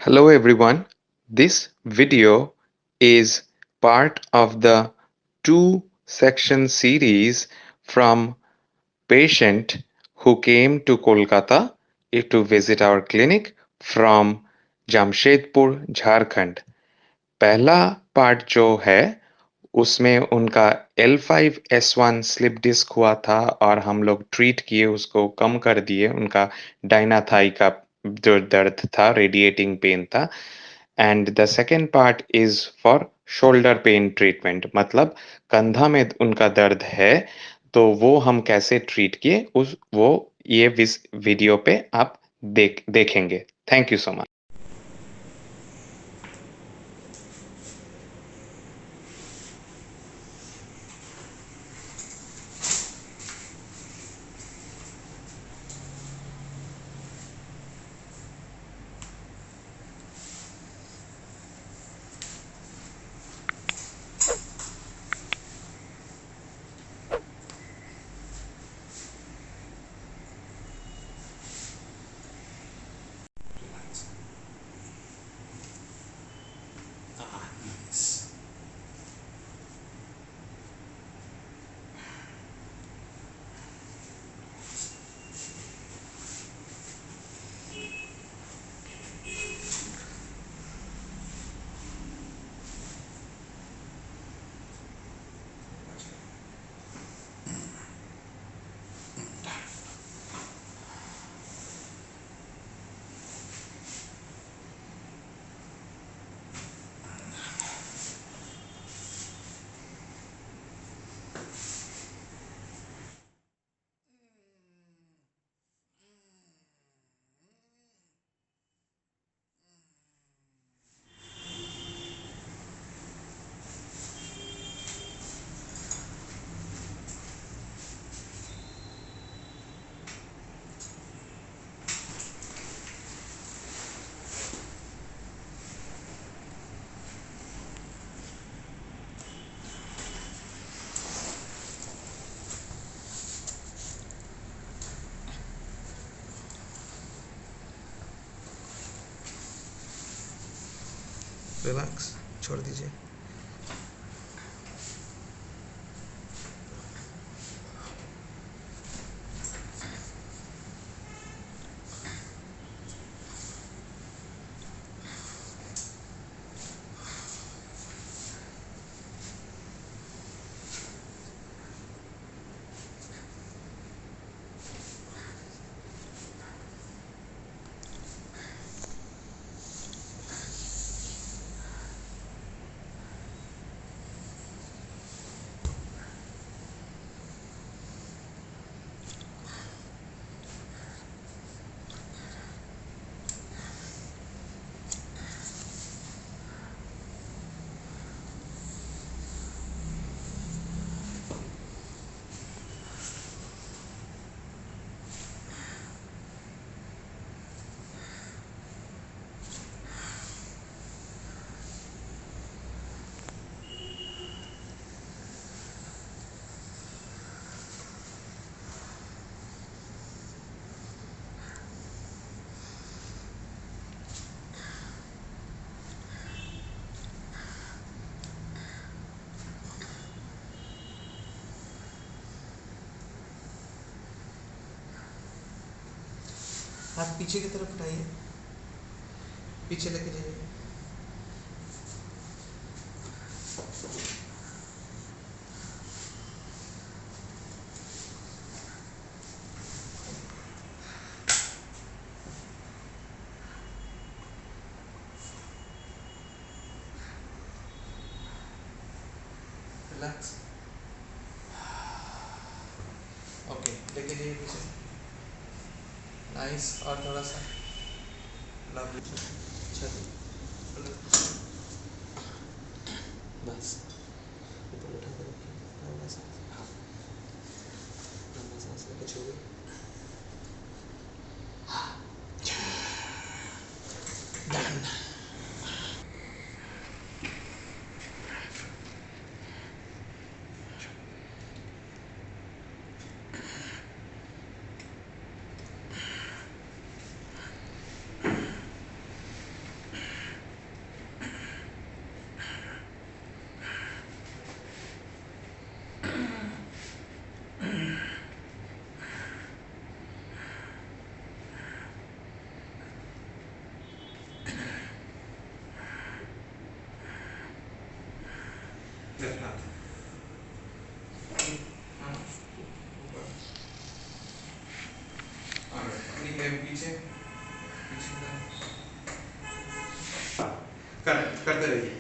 Hello everyone. This video is part of the two-section series from patient who came to Kolkata to visit our clinic from Jamshedpur, Jharkhand. पहला part जो है उसमें उनका L5S1 slip disc हुआ था और हम लोग ट्रीट किए उसको कम कर दिए उनका डायना थाई का जो दर्द था रेडिएटिंग पेन था and the second part is for shoulder pain treatment मतलब कंधा में उनका दर्द है तो वो हम कैसे ट्रीट किए उस वो ये वीडियो पे आप देखेंगे thank you so much relax छोड़ दीजिए हाथ पीछे की तरफ उठाइए पीछे लेके जाइए रिलैक्स ओके लेके जाइए पीछे नाइस और थोड़ा सा लवली चलिए बस ऊपर उठा कर रखिए लंबा सांस हाँ लंबा सांस लेके छोड़िए डन लेफ्ट हाथ, हाँ ऊपर, अपनी पीछे पीछे करते रहिए,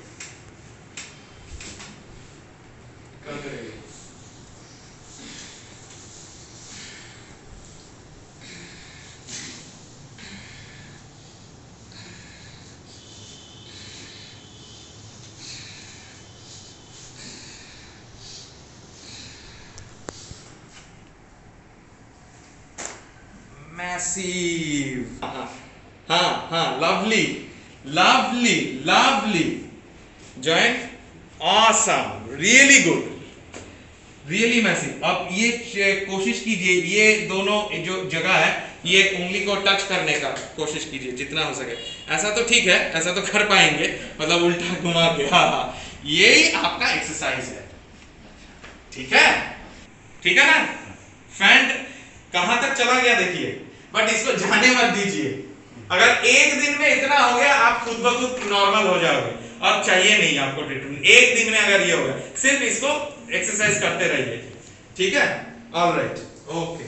करते रहिए। मैसिव, हाँ हाँ हाँ, lovely lovely lovely joint, awesome, really good, really massive. अब ये कोशिश कीजिए, ये दोनों जो जगह है ये उंगली को टच करने का कोशिश कीजिए जितना हो सके। ऐसा तो ठीक है, ऐसा तो कर पाएंगे, मतलब उल्टा घुमा के, हाँ हाँ, यही आपका एक्सरसाइज है। ठीक है, ठीक है ना। फैंट कहां तक चला गया देखिए, बट इसको जाने मत दीजिए। अगर एक दिन में इतना हो गया आप खुद ब खुद नॉर्मल हो जाओगे, और चाहिए नहीं आपको ट्रीटमेंट। एक दिन में अगर ये हो गया, सिर्फ इसको एक्सरसाइज करते रहिए। ठीक है, ऑल राइट, ओके।